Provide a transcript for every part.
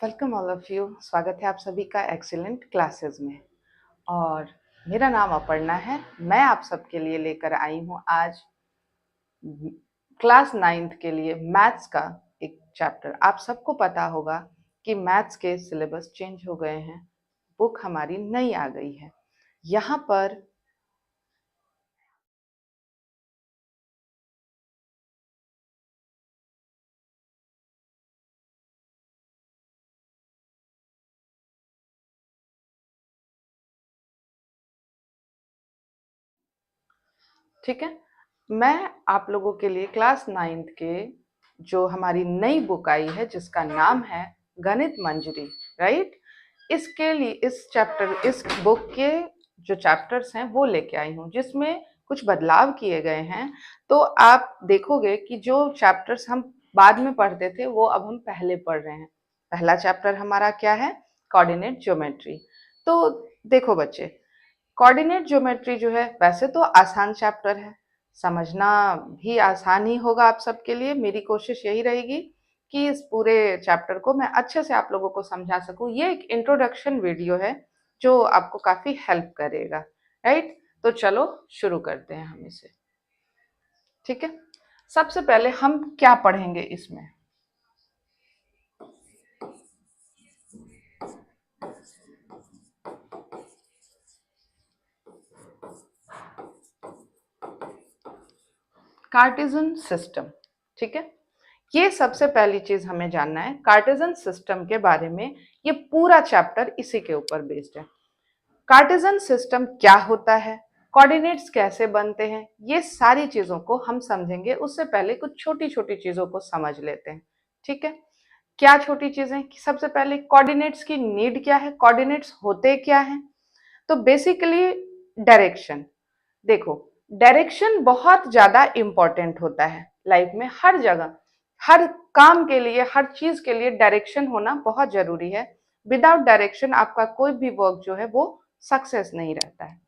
Welcome all of you. स्वागत है आप सभी का एक्सीलेंट क्लासेस में। और मेरा नाम अपर्णा है। मैं आप सबके लिए लेकर आई हूँ आज क्लास 9th के लिए मैथ्स का एक चैप्टर। आप सबको पता होगा कि मैथ्स के सिलेबस चेंज हो गए हैं, बुक हमारी नई आ गई है। यहाँ पर ठीक है, मैं आप लोगों के लिए क्लास 9th के जो हमारी नई बुक आई है जिसका नाम है गणित मंजरी, राइट। इसके लिए इस बुक के जो चैप्टर्स हैं वो लेके आई हूँ जिसमें कुछ बदलाव किए गए हैं। तो आप देखोगे कि जो चैप्टर्स हम बाद में पढ़ते थे वो अब हम पहले पढ़ रहे हैं। पहला चैप्टर हमारा क्या है? Coordinate geometry. तो देखो बच्चे, कोऑर्डिनेट ज्योमेट्री जो है वैसे तो आसान चैप्टर है, समझना भी आसान ही होगा आप सबके लिए। मेरी कोशिश यही रहेगी कि इस पूरे चैप्टर को मैं अच्छे से आप लोगों को समझा सकूं। ये एक इंट्रोडक्शन वीडियो है जो आपको काफी हेल्प करेगा, राइट। तो चलो शुरू करते हैं हम इसे। ठीक है, सबसे पहले हम क्या पढ़ेंगे इसमें? Cartesian system. ठीक है, ये सबसे पहली चीज हमें जानना है कार्टेशियन सिस्टम के बारे में। ये पूरा चैप्टर इसी के ऊपर बेस्ड है। कार्टेशियन सिस्टम क्या होता है, कोऑर्डिनेट्स कैसे बनते हैं, ये सारी चीजों को हम समझेंगे। उससे पहले कुछ छोटी छोटी चीजों को समझ लेते हैं। ठीक है, क्या छोटी चीजें? सबसे पहले कोऑर्डिनेट्स की नीड क्या है, कोऑर्डिनेट्स होते क्या हैं? तो बेसिकली डायरेक्शन। देखो, डायरेक्शन बहुत ज्यादा इंपॉर्टेंट होता है लाइफ में। हर जगह, हर काम के लिए, हर चीज के लिए डायरेक्शन होना बहुत जरूरी है। विदाउट डायरेक्शन आपका कोई भी वर्क जो है वो सक्सेस नहीं रहता है।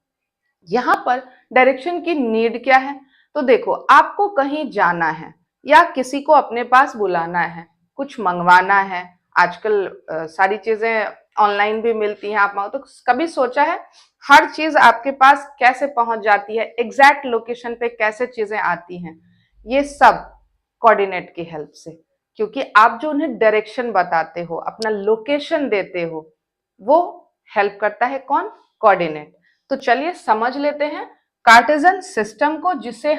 यहाँ पर डायरेक्शन की नीड क्या है? तो देखो, आपको कहीं जाना है या किसी को अपने पास बुलाना है, कुछ मंगवाना है। आजकल सारी चीजें ऑनलाइन भी मिलती हैं, आप तो कभी सोचा है हर चीज आपके पास कैसे पहुंच जाती है, एग्जैक्ट लोकेशन पे कैसे चीजें आती हैं? ये सब कोऑर्डिनेट की हेल्प से। क्योंकि आप जो उन्हें डायरेक्शन बताते हो, अपना लोकेशन देते हो, वो हेल्प करता है कौन? कोऑर्डिनेट। तो चलिए समझ लेते हैं कार्टेशियन सिस्टम को, जिसे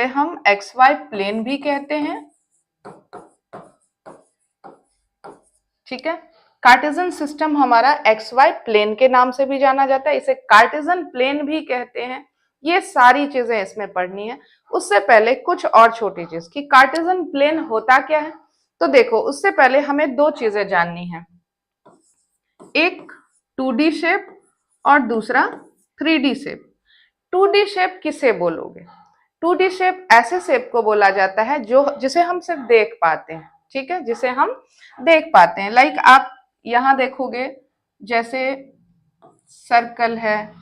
हम एक्स वाई प्लेन भी कहते हैं। ठीक है, कार्टेशियन सिस्टम हमारा एक्स वाई प्लेन के नाम से भी जाना जाता है, इसे कार्टेशियन प्लेन भी कहते हैं। ये सारी चीजें इसमें पढ़नी है। उससे पहले कुछ और छोटी चीज कि कार्टेशियन प्लेन होता क्या है। तो देखो, उससे पहले हमें दो चीजें जाननी है, एक 2D शेप और दूसरा 3D शेप। 2D शेप किसे बोलोगे? 2D शेप ऐसे शेप को बोला जाता है जो जिसे हम सिर्फ देख पाते हैं। ठीक है, जिसे हम देख पाते हैं। लाइक आप यहां देखोगे, जैसे सर्कल है,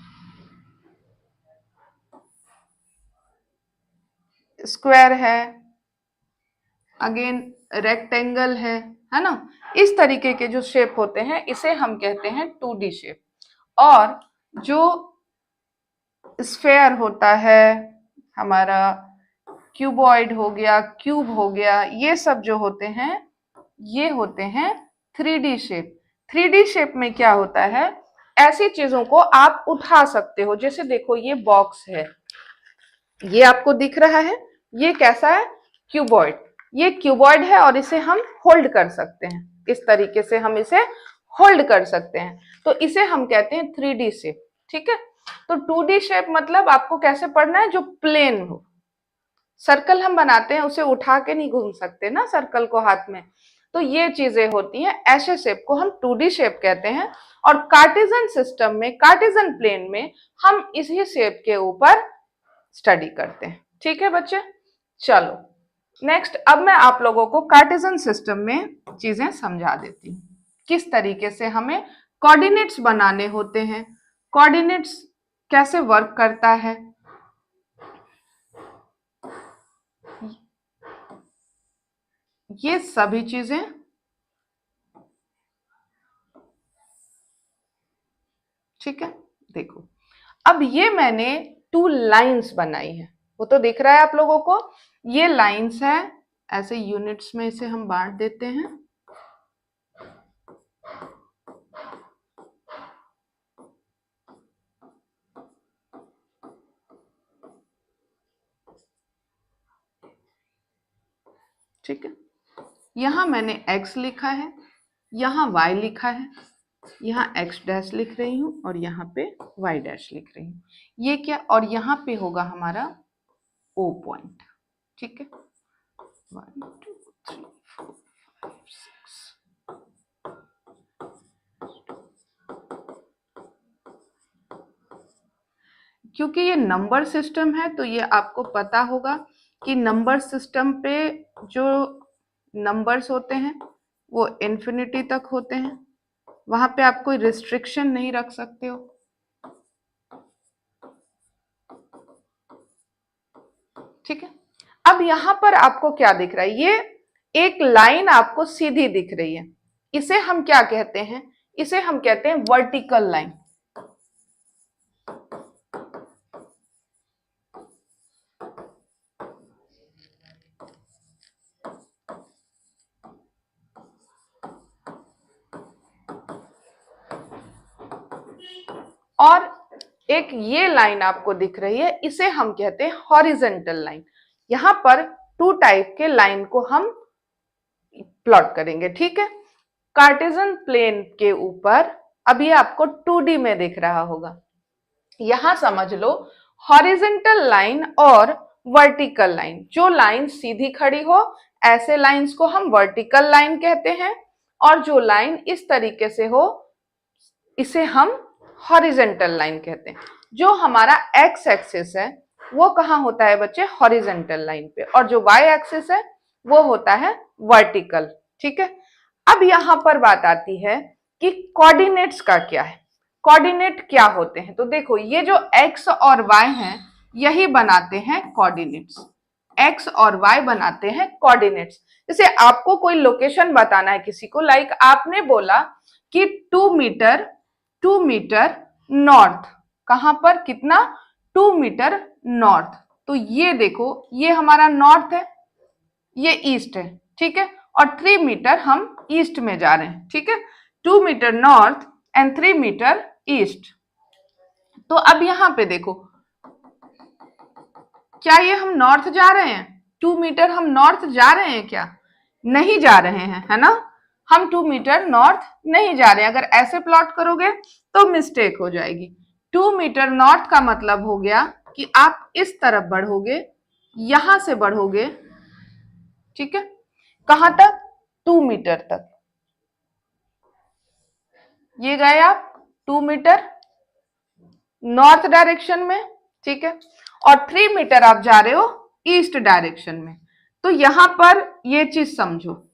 स्क्वायर है, अगेन रेक्टेंगल है ना। इस तरीके के जो शेप होते हैं इसे हम कहते हैं 2D शेप। और जो स्फेयर होता है हमारा, क्यूबॉइड हो गया, क्यूब हो गया, ये सब जो होते हैं ये होते हैं 3D शेप। 3D शेप में क्या होता है, ऐसी चीजों को आप उठा सकते हो। जैसे देखो, ये बॉक्स है, ये आपको दिख रहा है, ये कैसा है? क्यूबॉइड। ये क्यूबॉइड है और इसे हम होल्ड कर सकते हैं, इस तरीके से हम इसे होल्ड कर सकते हैं। तो इसे हम कहते हैं 3D शेप। ठीक है, तो 2D शेप मतलब आपको कैसे पढ़ना है? जो प्लेन हो। सर्कल हम बनाते हैं, उसे उठा के नहीं घूम सकते ना सर्कल को हाथ में। तो ये चीजें होती हैं, ऐसे शेप को हम 2D शेप कहते हैं। और कार्टेशियन सिस्टम में, कार्टेशियन प्लेन में हम इसी शेप के ऊपर स्टडी करते हैं। ठीक है बच्चे, चलो नेक्स्ट, अब मैं आप लोगों को कार्टेशियन सिस्टम में चीजें समझा देती हूँ, किस तरीके से हमें कोऑर्डिनेट्स बनाने होते हैं, कोऑर्डिनेट्स कैसे वर्क करता है। ये सभी चीजें ठीक है। देखो, अब ये मैंने 2 लाइंस बनाई है, वो तो दिख रहा है आप लोगों को। ये लाइंस है, ऐसे यूनिट्स में इसे हम बांट देते हैं। ठीक है, यहां मैंने x लिखा है, यहां y लिखा है, यहाँ x डैश लिख रही हूँ और यहाँ पे y डैश लिख रही हूँ। ये क्या, और यहाँ पे होगा हमारा O पॉइंट। ठीक है, 1 2 3 4 5 6। क्योंकि ये नंबर सिस्टम है तो ये आपको पता होगा कि नंबर सिस्टम पे जो नंबर्स होते हैं वो इन्फिनिटी तक होते हैं, वहां पे आप कोई रिस्ट्रिक्शन नहीं रख सकते हो। ठीक है, अब यहां पर आपको क्या दिख रहा है, ये एक लाइन आपको सीधी दिख रही है, इसे हम क्या कहते हैं, इसे हम कहते हैं वर्टिकल लाइन। और एक ये लाइन आपको दिख रही है, इसे हम कहते हैं हॉरिजेंटल लाइन। यहां पर 2 टाइप के लाइन को हम प्लॉट करेंगे। ठीक है, कार्टेशियन प्लेन के ऊपर, अभी आपको 2D में दिख रहा होगा, यहां समझ लो हॉरिजेंटल लाइन और वर्टिकल लाइन। जो लाइन सीधी खड़ी हो, ऐसे लाइंस को हम वर्टिकल लाइन कहते हैं, और जो लाइन इस तरीके से हो, इसे हम हॉरिजेंटल लाइन कहते हैं। जो हमारा एक्स एक्सिस है वो कहाँ होता है बच्चे, हॉरिजेंटल लाइन पे, और जो वाई एक्सिस है वो होता है वर्टिकल। ठीक है, अब यहां पर बात आती है कि कोऑर्डिनेट्स का क्या है, कोऑर्डिनेट क्या होते हैं। तो देखो, ये जो एक्स और वाई हैं यही बनाते हैं कोऑर्डिनेट्स, एक्स और वाई बनाते हैं कोऑर्डिनेट्स। जैसे आपको कोई लोकेशन बताना है किसी को, लाइक आपने बोला कि 2 मीटर नॉर्थ, कहां पर, कितना, 2 मीटर नॉर्थ। तो ये देखो, ये हमारा नॉर्थ है, ये ईस्ट है। ठीक है, और 3 मीटर हम ईस्ट में जा रहे हैं। ठीक है, 2 metre north and 3 metre east. तो अब यहां पे देखो, क्या ये हम नॉर्थ जा रहे हैं, 2 मीटर हम नॉर्थ जा रहे हैं क्या, नहीं जा रहे हैं, है ना। हम 2 मीटर नॉर्थ नहीं जा रहे हैं। अगर ऐसे प्लॉट करोगे तो मिस्टेक हो जाएगी। 2 मीटर नॉर्थ का मतलब हो गया कि आप इस तरफ बढ़ोगे, यहां से बढ़ोगे। ठीक है, कहां तक, 2 मीटर तक, ये गए आप 2 मीटर नॉर्थ डायरेक्शन में। ठीक है, और 3 मीटर आप जा रहे हो ईस्ट डायरेक्शन में। तो यहां पर ये चीज समझो,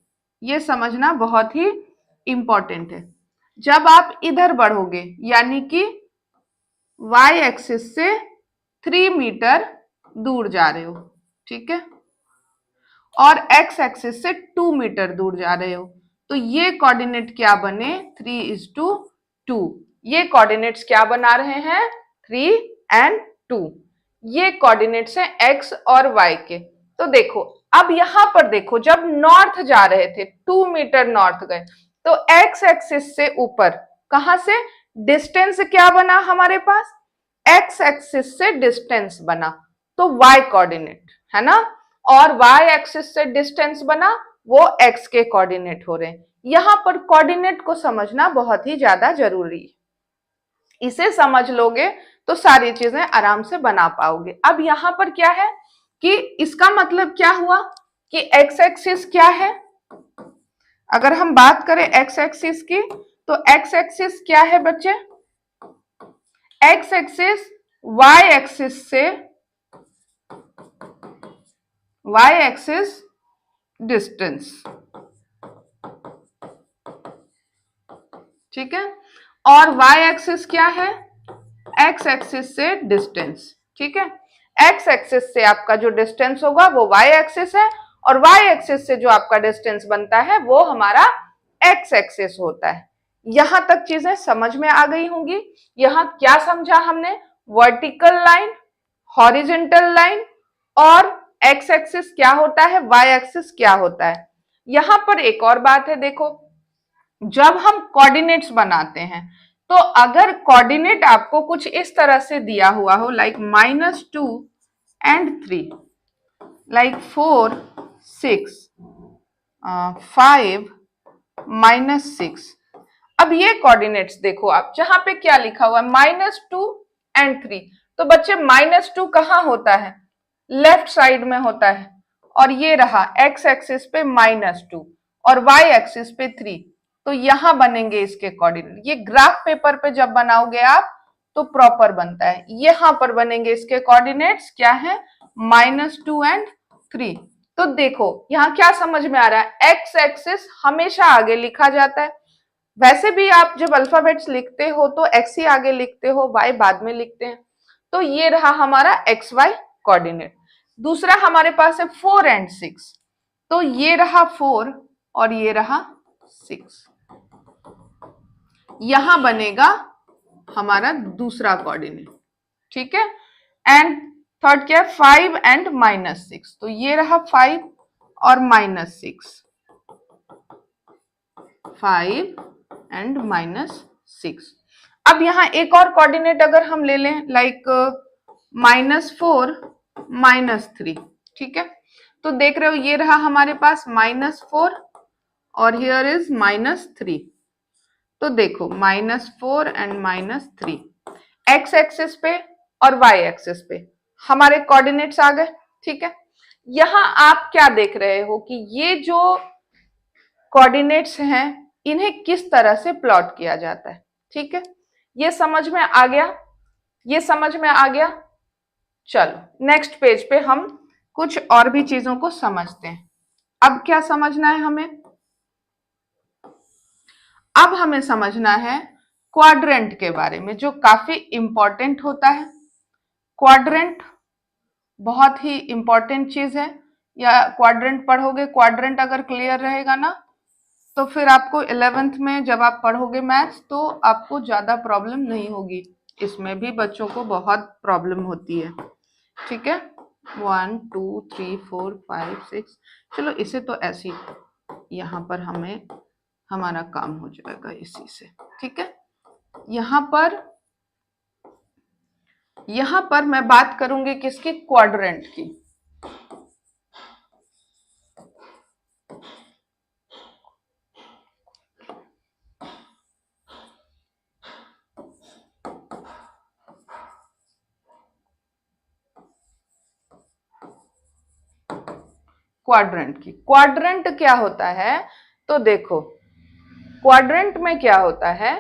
ये समझना बहुत ही इंपॉर्टेंट है। जब आप इधर बढ़ोगे, यानी कि वाई एक्सिस से 3 मीटर दूर जा रहे हो, ठीक है, और एक्स एक्सिस से 2 मीटर दूर जा रहे हो, तो ये कोऑर्डिनेट क्या बने, 3:2। ये कोऑर्डिनेट्स क्या बना रहे हैं, 3 एंड 2। ये कोऑर्डिनेट्स हैं एक्स और वाई के। तो देखो, अब यहां पर देखो, जब नॉर्थ जा रहे थे, 2 मीटर नॉर्थ गए, तो एक्स एक्सिस से ऊपर कहां से डिस्टेंस क्या बना हमारे पास, एक्स एक्सिस से डिस्टेंस बना, तो वाई कोऑर्डिनेट है ना, और वाई एक्सिस से डिस्टेंस बना, वो एक्स के कोऑर्डिनेट हो रहे हैं। यहां पर कोऑर्डिनेट को समझना बहुत ही ज्यादा जरूरी है। इसे समझ लोगे तो सारी चीजें आराम से बना पाओगे। अब यहां पर क्या है कि इसका मतलब क्या हुआ कि एक्स एक्सिस क्या है, अगर हम बात करें एक्स एक्सिस की, तो एक्स एक्सिस क्या है बच्चे, एक्स एक्सिस वाई एक्सिस से, वाई एक्सिस डिस्टेंस। ठीक है, और वाई एक्सिस क्या है, एक्स एक्सिस से डिस्टेंस। ठीक है, एक्स एक्सिस से आपका जो डिस्टेंस होगा वो वाई एक्सिस है, और वाई एक्सिस से जो आपका डिस्टेंस बनता है वो हमारा एक्स एक्सिस होता है। यहां तक चीजें समझ में आ गई होंगी। यहां क्या समझा हमने? वर्टिकल लाइन, हॉरिजेंटल लाइन और एक्स एक्सिस क्या होता है, वाई एक्सिस क्या होता है। यहां पर एक और बात है, देखो जब हम कोऑर्डिनेट्स बनाते हैं तो अगर कोऑर्डिनेट आपको कुछ इस तरह से दिया हुआ हो, लाइक -2 and 3, लाइक 4 6 5 -6। अब ये कोऑर्डिनेट्स देखो आप, जहां पे क्या लिखा हुआ है -2 and 3, तो बच्चे -2 कहां होता है? लेफ्ट साइड में होता है, और ये रहा एक्स एक्सिस पे -2 और वाई एक्सिस पे 3, तो यहां बनेंगे इसके कोऑर्डिनेट। ये ग्राफ पेपर पे जब बनाओगे आप तो प्रॉपर बनता है। यहां पर बनेंगे इसके कोऑर्डिनेट्स क्या है? -2 and 3। तो देखो यहां क्या समझ में आ रहा है? एक्स एक्सिस हमेशा आगे लिखा जाता है। वैसे भी आप जब अल्फाबेट्स लिखते हो तो एक्स ही आगे लिखते हो, वाई बाद में लिखते हैं। तो ये रहा हमारा एक्स वाई कोऑर्डिनेट। दूसरा हमारे पास है 4 and 6, तो ये रहा 4 और ये रहा 6, यहां बनेगा हमारा दूसरा कोऑर्डिनेट, ठीक है। एंड थर्ड क्या है? 5 and -6, तो ये रहा 5 और -6, 5 and -6। अब यहां एक और कोऑर्डिनेट अगर हम ले लें, लाइक -4 -3, ठीक है। तो देख रहे हो ये रहा हमारे पास -4 और हियर इज -3। तो देखो -4 and -3 एक्स एक्सिस पे और वाई एक्सिस पे हमारे कोऑर्डिनेट्स आ गए, ठीक है। यहां आप क्या देख रहे हो कि ये जो कोऑर्डिनेट्स हैं इन्हें किस तरह से प्लॉट किया जाता है, ठीक है। ये समझ में आ गया? ये समझ में आ गया। चलो नेक्स्ट पेज पे हम कुछ और भी चीजों को समझते हैं। अब क्या समझना है हमें? अब हमें समझना है क्वाड्रेंट के बारे में, जो काफी इंपॉर्टेंट होता है। क्वाड्रेंट बहुत ही इंपॉर्टेंट चीज है, या क्वाड्रेंट पढ़ोगे, क्वाड्रेंट अगर क्लियर रहेगा ना तो फिर आपको 11th में जब आप पढ़ोगे मैथ्स तो आपको ज्यादा प्रॉब्लम नहीं होगी। इसमें भी बच्चों को बहुत प्रॉब्लम होती है, ठीक है। 1 2 3 4 5 6, चलो इसे तो ऐसे यहाँ पर हमें हमारा काम हो जाएगा इसी से, ठीक है। यहाँ पर मैं बात करूंगी किसकी? क्वाड्रेंट की। क्वाड्रेंट की। क्वाड्रेंट क्या होता है? तो देखो क्वाड्रेंट में क्या होता है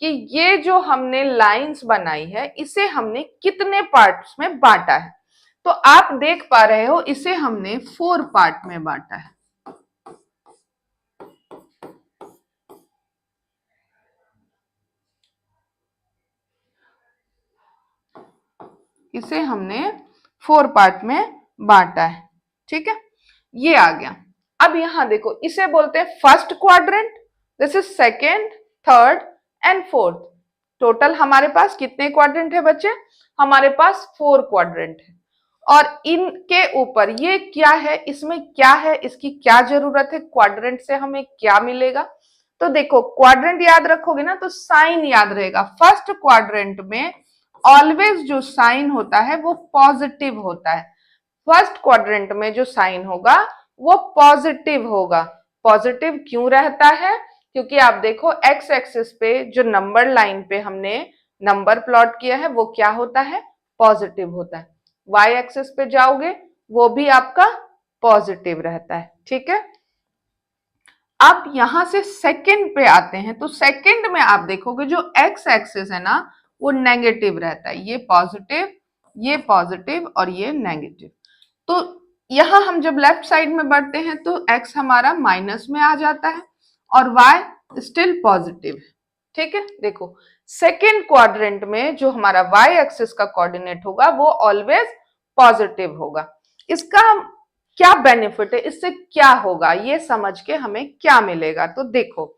कि ये जो हमने लाइंस बनाई है इसे हमने कितने पार्ट्स में बांटा है? तो आप देख पा रहे हो इसे हमने 4 पार्ट में बांटा है। इसे हमने 4 पार्ट में बांटा है, ठीक है। ये आ गया। अब यहां देखो इसे बोलते हैं first quadrant, this is second, third and fourth. Total हमारे पास कितने क्वाड्रेंट है बच्चे? हमारे पास 4 क्वाड्रेंट है। और इनके ऊपर ये क्या है, इसमें क्या है, इसकी क्या जरूरत है, क्वाड्रेंट से हमें क्या मिलेगा? तो देखो क्वाड्रेंट याद रखोगे ना तो साइन याद रहेगा। फर्स्ट क्वाड्रेंट में ऑलवेज जो साइन होता है वो पॉजिटिव होता है। फर्स्ट क्वाड्रेंट में जो साइन होगा वो पॉजिटिव होगा। पॉजिटिव क्यों रहता है? क्योंकि आप देखो एक्स एक्सिस पे जो नंबर लाइन पे हमने नंबर प्लॉट किया है वो क्या होता है? पॉजिटिव होता है। वाई एक्सिस पे जाओगे वो भी आपका पॉजिटिव रहता है, ठीक है। अब यहां से सेकंड पे आते हैं, तो सेकंड में आप देखोगे जो एक्स एक्सिस है ना वो नेगेटिव रहता है। ये पॉजिटिव और ये नेगेटिव। तो यहां हम जब लेफ्ट साइड में बढ़ते हैं तो x हमारा माइनस में आ जाता है और y स्टिल पॉजिटिव है, ठीक है। देखो सेकेंड क्वाड्रेंट में जो हमारा y एक्सिस का कोऑर्डिनेट होगा वो ऑलवेज पॉजिटिव होगा। इसका क्या बेनिफिट है, इससे क्या होगा, ये समझ के हमें क्या मिलेगा। तो देखो,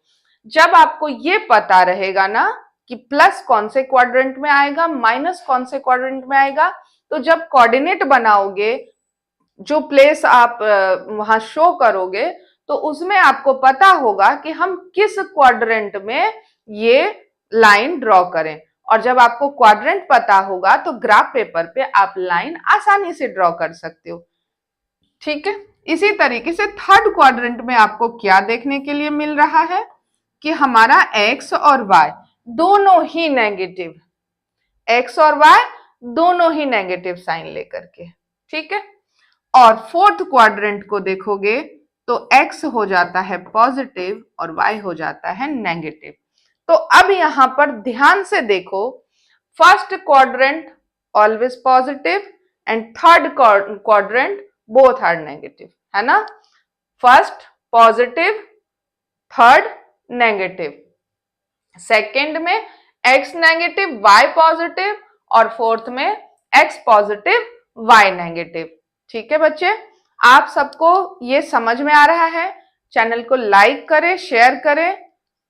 जब आपको ये पता रहेगा ना कि प्लस कौन से क्वाड्रेंट में आएगा, माइनस कौन से क्वाड्रेंट में आएगा, तो जब कोऑर्डिनेट बनाओगे, जो प्लेस आप वहां शो करोगे, तो उसमें आपको पता होगा कि हम किस क्वाड्रेंट में ये लाइन ड्रॉ करें। और जब आपको क्वाड्रेंट पता होगा तो ग्राफ पेपर पे आप लाइन आसानी से ड्रॉ कर सकते हो। ठीक है, इसी तरीके से थर्ड क्वाड्रेंट में आपको क्या देखने के लिए मिल रहा है कि हमारा एक्स और वाई दोनों ही नेगेटिव, एक्स और वाई दोनों ही नेगेटिव साइन लेकर के। ठीक है, और फोर्थ क्वाड्रेंट को देखोगे तो x हो जाता है पॉजिटिव और y हो जाता है नेगेटिव। तो अब यहां पर ध्यान से देखो, first quadrant always positive and third quadrant both are negative, है ना। First positive, third negative, second में x नेगेटिव y पॉजिटिव और फोर्थ में x पॉजिटिव y नेगेटिव। ठीक है बच्चे, आप सबको ये समझ में आ रहा है। चैनल को लाइक करें, शेयर करें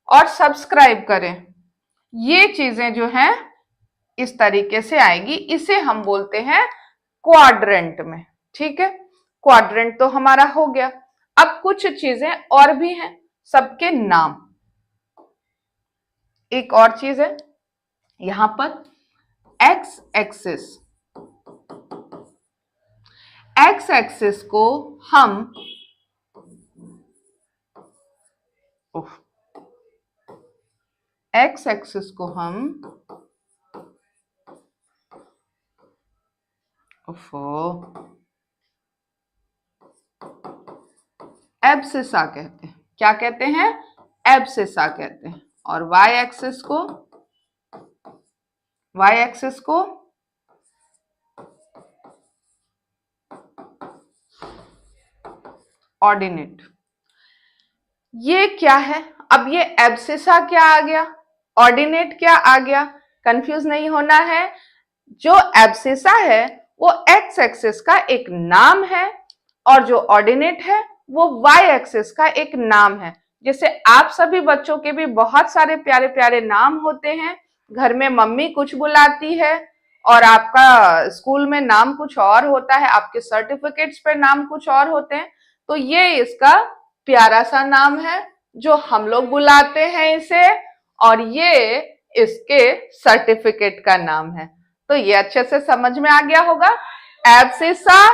और सब्सक्राइब करें। ये चीजें जो हैं इस तरीके से आएगी, इसे हम बोलते हैं क्वाड्रेंट में। ठीक है, क्वाड्रेंट तो हमारा हो गया। अब कुछ चीजें और भी हैं, सबके नाम। एक और चीज है यहां पर एक्स एक्सिस, एक्स एक्सिस को हम एक्स एक्सिस को हम एब्सिसा कहते हैं। क्या कहते हैं? एब्सिसा कहते हैं। और वाई एक्सिस को ऑर्डिनेट। ये क्या है? अब ये एब्सिसा क्या आ गया, ऑर्डिनेट क्या आ गया, कंफ्यूज नहीं होना है। जो एब्सिसा है वो एक्स एक्सिस का एक नाम है और जो ऑर्डिनेट है वो वाई एक्सिस का एक नाम है। जैसे आप सभी बच्चों के भी बहुत सारे प्यारे प्यारे नाम होते हैं, घर में मम्मी कुछ बुलाती है और आपका स्कूल में नाम कुछ और होता है, आपके सर्टिफिकेट्स पे नाम कुछ और होते हैं। तो ये इसका प्यारा सा नाम है जो हम लोग बुलाते हैं इसे, और ये इसके सर्टिफिकेट का नाम है। तो ये अच्छे से समझ में आ गया होगा, एब्सिसा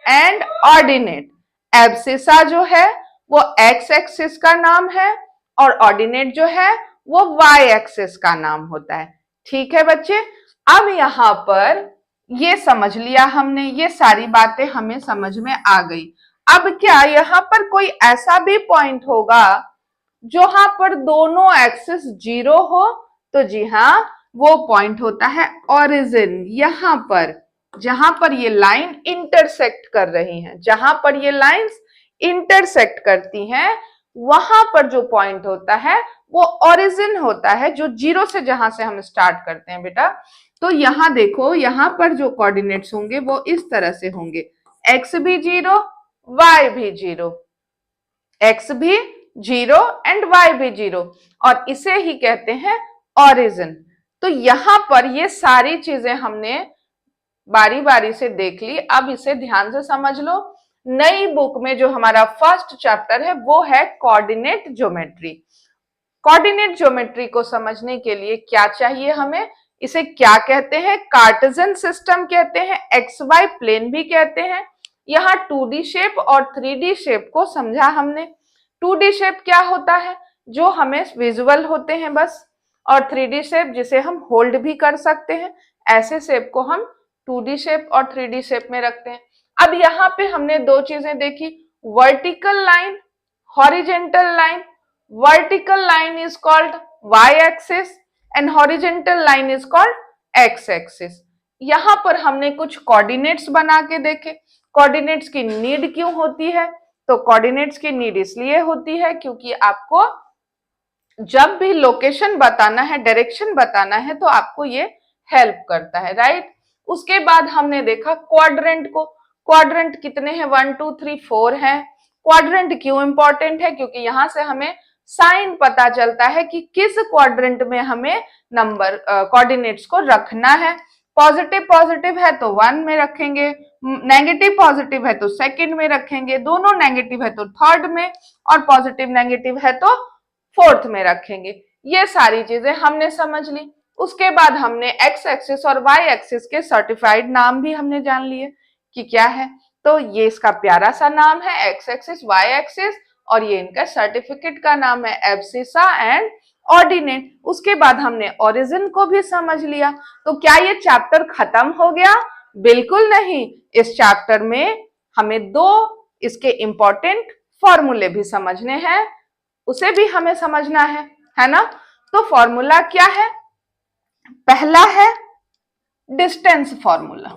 एंड ऑर्डिनेट। एब्सिसा जो है वो एक्स एक्सिस का नाम है और ऑर्डिनेट जो है वो वाई एक्सिस का नाम होता है। ठीक है बच्चे, अब यहां पर ये समझ लिया हमने, ये सारी बातें हमें समझ में आ गई। अब क्या यहाँ पर कोई ऐसा भी पॉइंट होगा जहां पर दोनों एक्सिस जीरो हो? तो जी हाँ, वो पॉइंट होता है ओरिजिन। यहां पर जहां पर ये लाइन इंटरसेक्ट कर रही हैं, जहां पर ये लाइंस इंटरसेक्ट करती हैं, वहां पर जो पॉइंट होता है वो ओरिजिन होता है, जो जीरो से जहां से हम स्टार्ट करते हैं बेटा। तो यहां देखो, यहां पर जो कोऑर्डिनेट्स होंगे वो इस तरह से होंगे, एक्स भी जीरो, वाई भी जीरो, एक्स भी जीरो एंड वाई भी जीरो, और इसे ही कहते हैं ओरिजिन। तो यहां पर ये सारी चीजें हमने बारी बारी से देख ली। अब इसे ध्यान से समझ लो। नई बुक में जो हमारा फर्स्ट चैप्टर है वो है कोऑर्डिनेट ज्योमेट्री। कोऑर्डिनेट ज्योमेट्री को समझने के लिए क्या चाहिए हमें? इसे क्या कहते हैं? कार्टेशियन सिस्टम कहते हैं, एक्स वाई प्लेन भी कहते हैं। यहाँ 2D शेप और 3D शेप को समझा हमने। 2D शेप क्या होता है? जो हमें विजुअल होते हैं बस, और 3D शेप जिसे हम होल्ड भी कर सकते हैं, ऐसे शेप को हम 2D शेप और 3D शेप में रखते हैं। अब यहाँ पे हमने दो चीजें देखी, vertical line, horizontal line. Vertical line is called Y axis and horizontal line is called X axis. यहाँ पर हमने कुछ कोऑर्डिनेट्स बना के देखे। कोऑर्डिनेट्स की नीड क्यों होती है? तो कोऑर्डिनेट्स की नीड इसलिए होती है क्योंकि आपको जब भी लोकेशन बताना है, डायरेक्शन बताना है, तो आपको ये हेल्प करता है, राइट। उसके बाद हमने देखा क्वाड्रेंट को। क्वाड्रेंट कितने हैं, 1 2 3 4 हैं। क्वाड्रेंट क्यों इंपॉर्टेंट है, क्योंकि यहां से हमें साइन पता चलता है कि किस क्वाड्रेंट में हमें नंबर कोऑर्डिनेट्स को रखना है। पॉजिटिव पॉजिटिव है तो 1 में रखेंगे, नेगेटिव पॉजिटिव है तो सेकंड में रखेंगे, दोनों नेगेटिव है तो थर्ड में, और पॉजिटिव नेगेटिव है तो फोर्थ में रखेंगे। ये सारी चीजें हमने समझ ली। उसके बाद हमने एक्स एक्सिस और वाई एक्सिस के सर्टिफाइड नाम भी हमने जान लिए कि क्या है। तो ये इसका प्यारा सा नाम है एक्स एक्सिस वाई एक्सिस, और ये इनका सर्टिफिकेट का नाम है एब्सिसा एंड ऑर्डिनेट। उसके बाद हमने ओरिजिन को भी समझ लिया। तो क्या ये चैप्टर खत्म हो गया? बिल्कुल नहीं। इस चैप्टर में हमें दो इसके इंपॉर्टेंट फॉर्मूले भी समझने हैं, उसे भी हमें समझना है ना। तो फॉर्मूला क्या है? पहला है डिस्टेंस फॉर्मूला।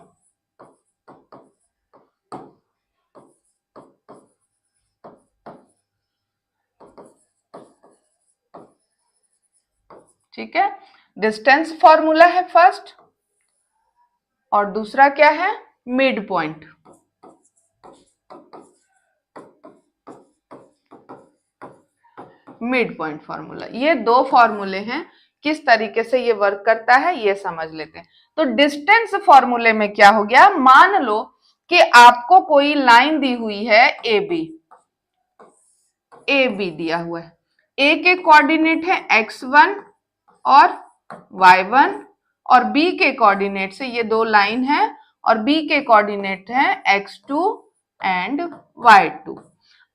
ठीक है, डिस्टेंस फॉर्मूला है फर्स्ट। और दूसरा क्या है? Mid point. Mid point formula. ये दो फॉर्मूले हैं, किस तरीके से ये वर्क करता है ये समझ लेते हैं। तो डिस्टेंस फॉर्मूले में क्या हो गया, मान लो कि आपको कोई लाइन दी हुई है ए बी दिया हुआ है। ए के कोऑर्डिनेट है x1 और y1, और बी के कोऑर्डिनेट से ये दो लाइन है, और बी के कोऑर्डिनेट है x2 एंड y2।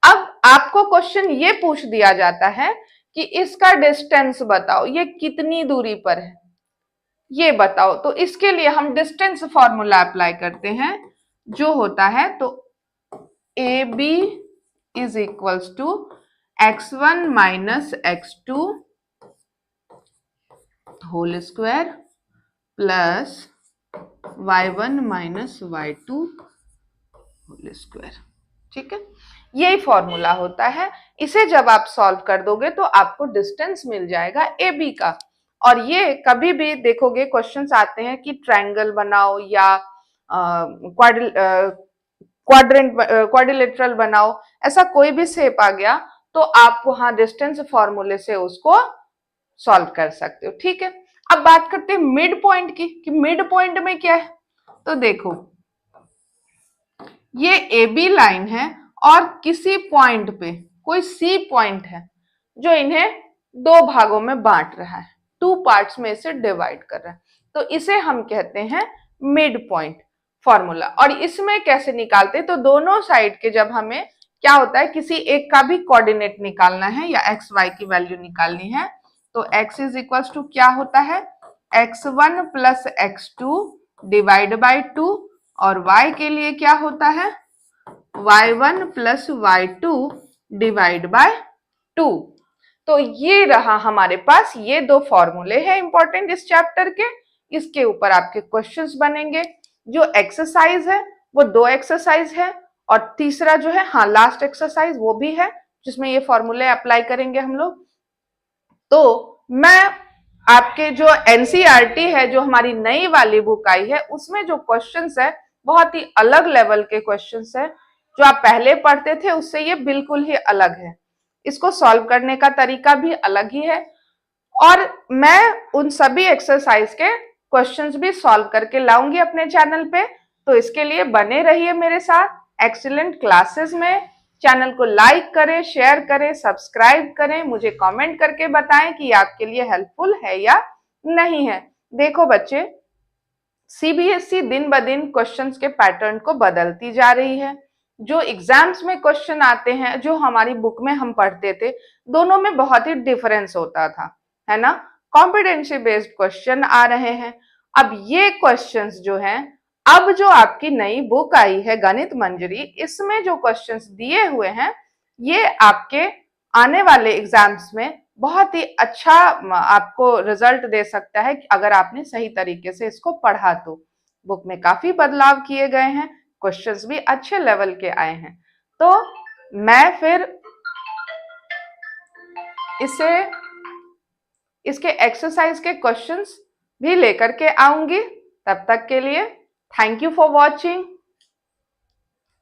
अब आपको क्वेश्चन ये पूछ दिया जाता है कि इसका डिस्टेंस बताओ, ये कितनी दूरी पर है ये बताओ। तो इसके लिए हम डिस्टेंस फॉर्मूला अप्लाई करते हैं, जो होता है तो A B is equals to x1 minus x2 whole square plus y1 minus y2 whole square. ठीक है, यही फॉर्मूला होता है। इसे जब आप सॉल्व कर दोगे तो आपको डिस्टेंस मिल जाएगा ए बी का। और ये कभी भी देखोगे क्वेश्चंस आते हैं कि ट्रायंगल बनाओ या क्वाड्रिलेटरल बनाओ, ऐसा कोई भी शेप आ गया तो आप वहां डिस्टेंस फॉर्मूले से उसको सॉल्व कर सकते हो। ठीक है, अब बात करते हैं मिड पॉइंट की, कि मिड पॉइंट में क्या है। तो देखो, ये ए बी लाइन है और किसी पॉइंट पे कोई सी पॉइंट है जो इन्हें दो भागों में बांट रहा है, टू पार्ट्स में इसे डिवाइड कर रहा है। तो इसे हम कहते हैं मिड पॉइंट फॉर्मूला। और इसमें कैसे निकालते हैं, तो दोनों साइड के जब हमें क्या होता है, किसी एक का भी कोऑर्डिनेट निकालना है या एक्स वाई की वैल्यू निकालनी है, तो x इज इक्वल्स टू क्या होता है, x1 plus x2 divide by 2, और y के लिए क्या होता है, y1 plus y2 divide by 2। तो ये रहा हमारे पास, ये दो फॉर्मूले हैं इंपॉर्टेंट इस चैप्टर के। इसके ऊपर आपके क्वेश्चंस बनेंगे। जो एक्सरसाइज है वो दो एक्सरसाइज है, और तीसरा जो है हाँ लास्ट एक्सरसाइज वो भी है जिसमें ये फॉर्मूले अप्लाई करेंगे हम लोग। तो मैं आपके जो एनसीईआरटी है, जो हमारी नई वाली बुक आई है, उसमें जो क्वेश्चंस है बहुत ही अलग लेवल के क्वेश्चंस है। जो आप पहले पढ़ते थे उससे ये बिल्कुल ही अलग है। इसको सॉल्व करने का तरीका भी अलग ही है, और मैं उन सभी एक्सरसाइज के क्वेश्चंस भी सॉल्व करके लाऊंगी अपने चैनल पे। तो इसके लिए बने रहिए मेरे साथ एक्सीलेंट क्लासेस में। चैनल को लाइक करें, शेयर करें, सब्सक्राइब करें, मुझे कमेंट करके बताएं कि आपके लिए हेल्पफुल है या नहीं है। देखो बच्चे, सीबीएसई दिन ब दिन क्वेश्चंस के पैटर्न को बदलती जा रही है। जो एग्जाम्स में क्वेश्चन आते हैं, जो हमारी बुक में हम पढ़ते थे, दोनों में बहुत ही डिफरेंस होता था, है ना। कॉम्पिटेंसी बेस्ड क्वेश्चन आ रहे हैं। अब ये क्वेश्चंस जो हैं, अब जो आपकी नई बुक आई है गणित मंजरी, इसमें जो क्वेश्चंस दिए हुए हैं, ये आपके आने वाले एग्जाम्स में बहुत ही अच्छा आपको रिजल्ट दे सकता है अगर आपने सही तरीके से इसको पढ़ा तो। बुक में काफी बदलाव किए गए हैं, क्वेश्चंस भी अच्छे लेवल के आए हैं। तो मैं फिर इसके एक्सरसाइज के क्वेश्चंस भी लेकर के आऊंगी। तब तक के लिए थैंक यू फॉर वॉचिंग।